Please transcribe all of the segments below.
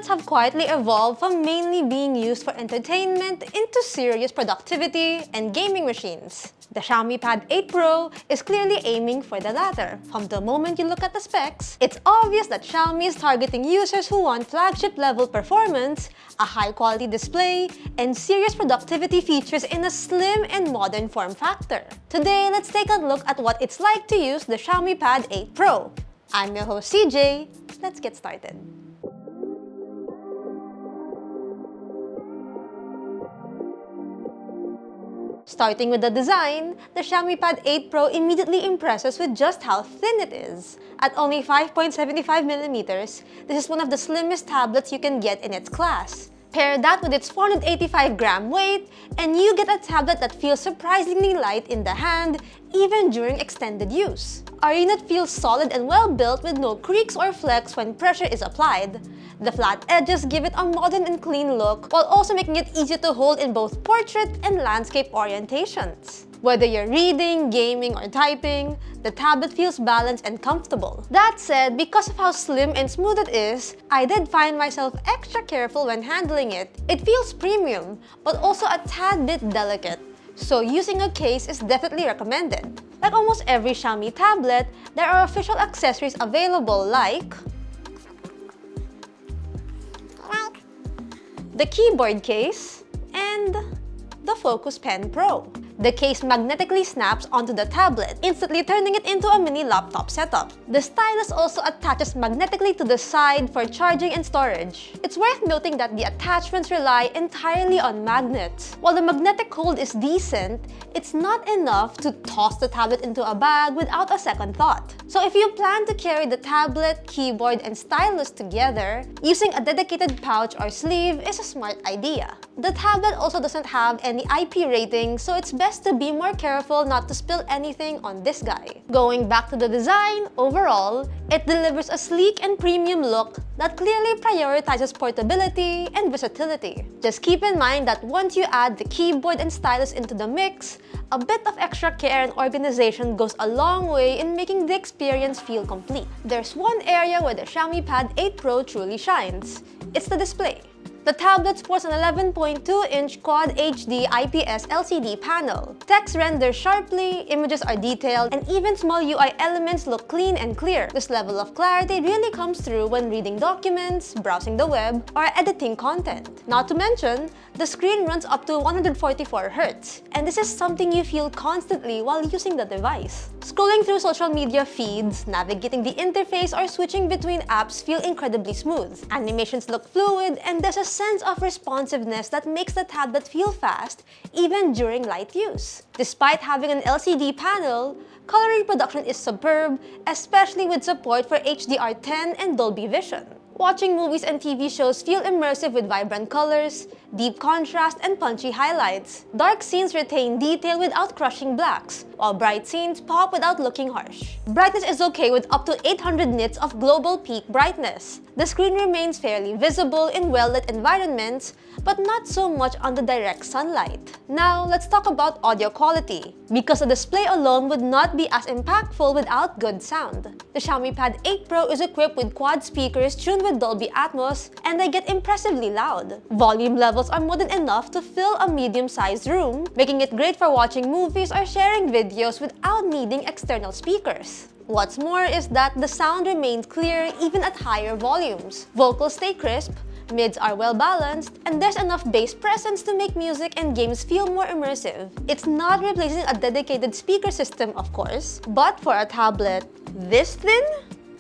tablets have quietly evolved from mainly being used for entertainment into serious productivity and gaming machines. The Xiaomi Pad 8 Pro is clearly aiming for the latter. From the moment you look at the specs, it's obvious that Xiaomi is targeting users who want flagship-level performance, a high-quality display, and serious productivity features in a slim and modern form factor. Today, let's take a look at what it's like to use the Xiaomi Pad 8 Pro. I'm your host CJ. Let's get started. Starting with the design, the Xiaomi Pad 8 Pro immediately impresses with just how thin it is. At only 5.75mm, this is one of the slimmest tablets you can get in its class. Pair that with its 485-gram weight, and you get a tablet that feels surprisingly light in the hand, even during extended use. Our unit feels solid and well-built with no creaks or flex when pressure is applied. The flat edges give it a modern and clean look, while also making it easy to hold in both portrait and landscape orientations. Whether you're reading, gaming, or typing, the tablet feels balanced and comfortable. That said, because of how slim and smooth it is, I did find myself extra careful when handling it. It feels premium, but also a tad bit delicate, so using a case is definitely recommended. Like almost every Xiaomi tablet, there are official accessories available like the keyboard case and the Focus Pen Pro. The case magnetically snaps onto the tablet, instantly turning it into a mini laptop setup. The stylus also attaches magnetically to the side for charging and storage. It's worth noting that the attachments rely entirely on magnets. While the magnetic hold is decent, it's not enough to toss the tablet into a bag without a second thought. So if you plan to carry the tablet, keyboard, and stylus together, using a dedicated pouch or sleeve is a smart idea. The tablet also doesn't have any IP rating, so it's best to be more careful not to spill anything on this guy. Going back to the design, overall, it delivers a sleek and premium look that clearly prioritizes portability and versatility. Just keep in mind that once you add the keyboard and stylus into the mix, a bit of extra care and organization goes a long way in making the experience feel complete. There's one area where the Xiaomi Pad 8 Pro truly shines. It's the display. The tablet sports an 11.2-inch Quad HD IPS LCD panel. Text renders sharply, images are detailed, and even small UI elements look clean and clear. This level of clarity really comes through when reading documents, browsing the web, or editing content. Not to mention, the screen runs up to 144Hz, and this is something you feel constantly while using the device. Scrolling through social media feeds, navigating the interface, or switching between apps feel incredibly smooth. Animations look fluid, and there's a sense of responsiveness that makes the tablet feel fast even during light use. Despite having an LCD panel, color reproduction is superb, especially with support for HDR10 and Dolby Vision. Watching movies and TV shows feel immersive with vibrant colors, deep contrast, and punchy highlights. Dark scenes retain detail without crushing blacks, while bright scenes pop without looking harsh. Brightness is okay with up to 800 nits of global peak brightness. The screen remains fairly visible in well-lit environments, but not so much under direct sunlight. Now, let's talk about audio quality, because the display alone would not be as impactful without good sound. The Xiaomi Pad 8 Pro is equipped with quad speakers tuned with Dolby Atmos, and they get impressively loud. Volume levels are more than enough to fill a medium-sized room, making it great for watching movies or sharing videos without needing external speakers. What's more is that the sound remains clear even at higher volumes. Vocals stay crisp, mids are well balanced, and there's enough bass presence to make music and games feel more immersive. It's not replacing a dedicated speaker system, of course, but for a tablet this thin,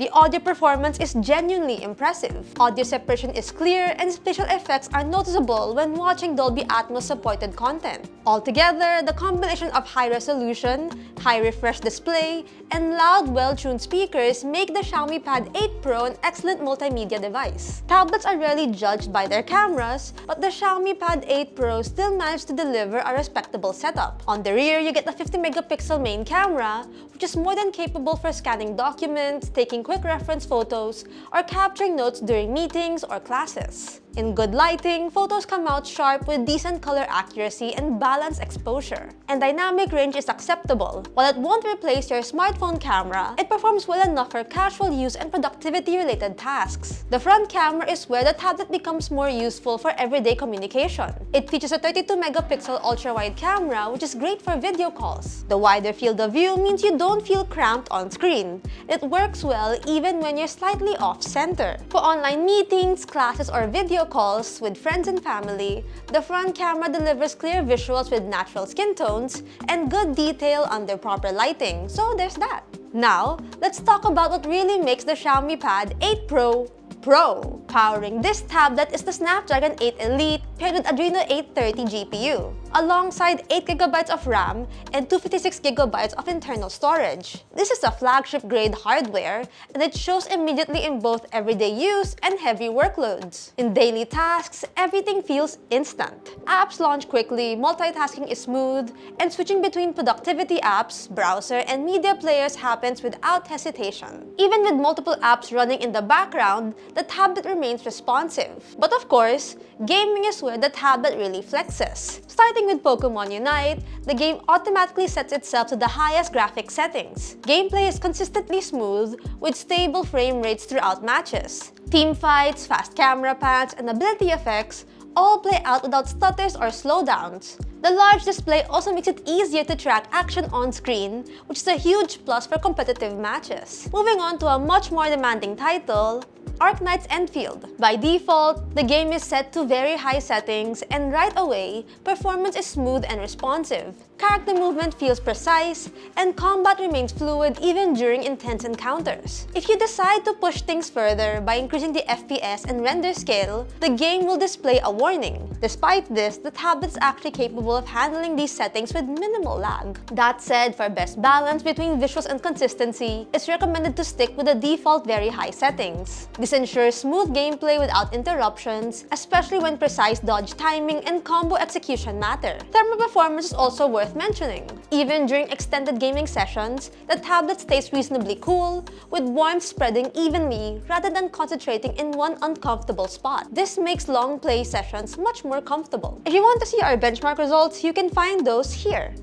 the audio performance is genuinely impressive. Audio separation is clear, and spatial effects are noticeable when watching Dolby Atmos supported content. Altogether, the combination of high resolution, high refresh display, and loud, well-tuned speakers make the Xiaomi Pad 8 Pro an excellent multimedia device. Tablets are rarely judged by their cameras, but the Xiaomi Pad 8 Pro still managed to deliver a respectable setup. On the rear, you get a 50-megapixel main camera, which is more than capable for scanning documents, taking quick reference photos, or capturing notes during meetings or classes. In good lighting, photos come out sharp with decent color accuracy and balanced exposure. And dynamic range is acceptable. While it won't replace your smartphone camera, it performs well enough for casual use and productivity-related tasks. The front camera is where the tablet becomes more useful for everyday communication. It features a 32-megapixel ultra-wide camera, which is great for video calls. The wider field of view means you don't feel cramped on screen. It works well even when you're slightly off-center. For online meetings, classes, or video calls with friends and family, the front camera delivers clear visuals with natural skin tones and good detail under proper lighting, so there's that. Now, let's talk about what really makes the Xiaomi Pad 8 Pro Pro. Powering this tablet is the Snapdragon 8 Elite paired with Adreno 830 GPU, alongside 8GB of RAM and 256GB of internal storage. This is a flagship-grade hardware, and it shows immediately in both everyday use and heavy workloads. In daily tasks, everything feels instant. Apps launch quickly, multitasking is smooth, and switching between productivity apps, browser, and media players happens without hesitation. Even with multiple apps running in the background, the tablet remains responsive. But of course, gaming is where the tablet really flexes. Starting with Pokemon Unite, the game automatically sets itself to the highest graphics settings. Gameplay is consistently smooth, with stable frame rates throughout matches. Team fights, fast camera pans, and ability effects all play out without stutters or slowdowns. The large display also makes it easier to track action on screen, which is a huge plus for competitive matches. Moving on to a much more demanding title, Arknight's Enfield. By default, the game is set to very high settings, and right away, performance is smooth and responsive. Character movement feels precise, and combat remains fluid even during intense encounters. If you decide to push things further by increasing the FPS and render scale, the game will display a warning. Despite this, the tablet's actually capable of handling these settings with minimal lag. That said, for best balance between visuals and consistency, it's recommended to stick with the default very high settings. This ensures smooth gameplay without interruptions, especially when precise dodge timing and combo execution matter. Thermal performance is also worth mentioning. Even during extended gaming sessions, the tablet stays reasonably cool, with warmth spreading evenly rather than concentrating in one uncomfortable spot. This makes long play sessions much more comfortable. If you want to see our benchmark results, you can find those here.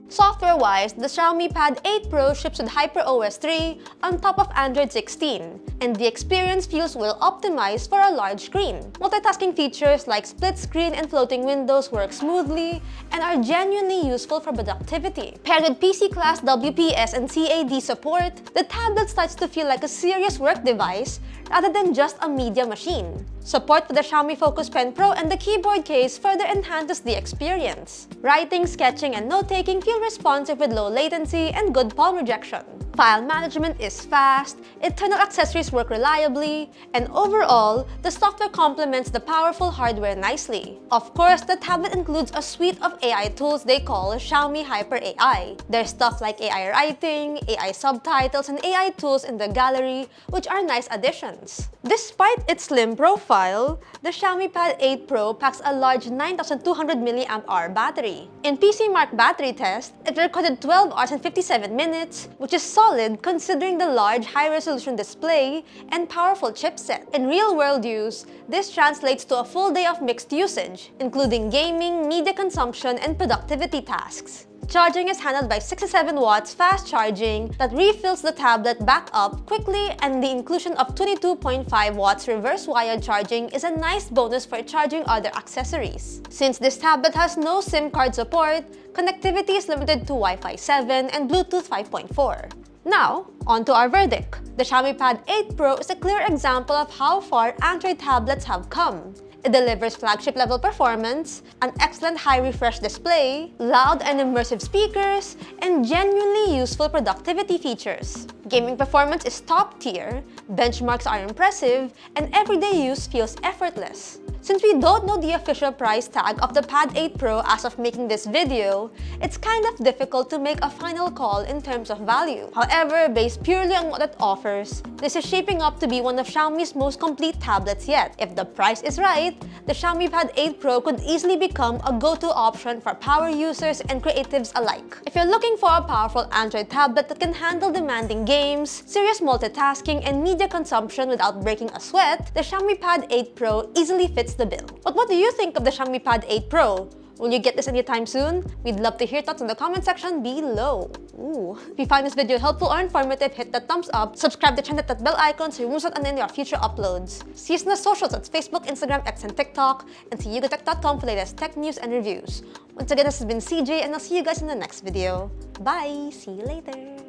Software-wise, the Xiaomi Pad 8 Pro ships with HyperOS 3 on top of Android 16, and the experience feels well optimized for a large screen. Multitasking features like split screen and floating windows work smoothly and are genuinely useful for productivity. Paired with PC-class WPS and CAD support, the tablet starts to feel like a serious work device rather than just a media machine. Support for the Xiaomi Focus Pen Pro and the keyboard case further enhances the experience. Writing, sketching, and note-taking feel responsive with low latency and good palm rejection. File management is fast, internal accessories work reliably, and overall, the software complements the powerful hardware nicely. Of course, the tablet includes a suite of AI tools they call Xiaomi Hyper AI. There's stuff like AI writing, AI subtitles, and AI tools in the gallery, which are nice additions. Despite its slim profile, the Xiaomi Pad 8 Pro packs a large 9,200 mAh battery. In PC-Mark battery test, it recorded 12 hours and 57 minutes, which is solid considering the large high-resolution display and powerful chipset. In real-world use, this translates to a full day of mixed usage, including gaming, media consumption, and productivity tasks. Charging is handled by 67 watts fast charging that refills the tablet back up quickly, and the inclusion of 22.5 watts reverse wired charging is a nice bonus for charging other accessories. Since this tablet has no SIM card support, connectivity is limited to Wi-Fi 7 and Bluetooth 5.4. Now, on to our verdict. The Xiaomi Pad 8 Pro is a clear example of how far Android tablets have come. It delivers flagship-level performance, an excellent high-refresh display, loud and immersive speakers, and genuinely useful productivity features. Gaming performance is top-tier, benchmarks are impressive, and everyday use feels effortless. Since we don't know the official price tag of the Pad 8 Pro as of making this video, it's kind of difficult to make a final call in terms of value. However, based purely on what it offers, this is shaping up to be one of Xiaomi's most complete tablets yet. If the price is right, the Xiaomi Pad 8 Pro could easily become a go-to option for power users and creatives alike. If you're looking for a powerful Android tablet that can handle demanding games, serious multitasking, and media consumption without breaking a sweat, the Xiaomi Pad 8 Pro easily fits the bill. But what do you think of the Xiaomi Pad 8 Pro? Will you get this anytime soon? We'd love to hear thoughts in the comment section below. Ooh. If you find this video helpful or informative, hit that thumbs up, subscribe to the channel, hit that bell icon so you won't miss out on any of our future uploads. See us on the socials at Facebook, Instagram, X, and TikTok, and see yugatech.com for latest tech news and reviews. Once again, this has been CJ, and I'll see you guys in the next video. Bye! See you later!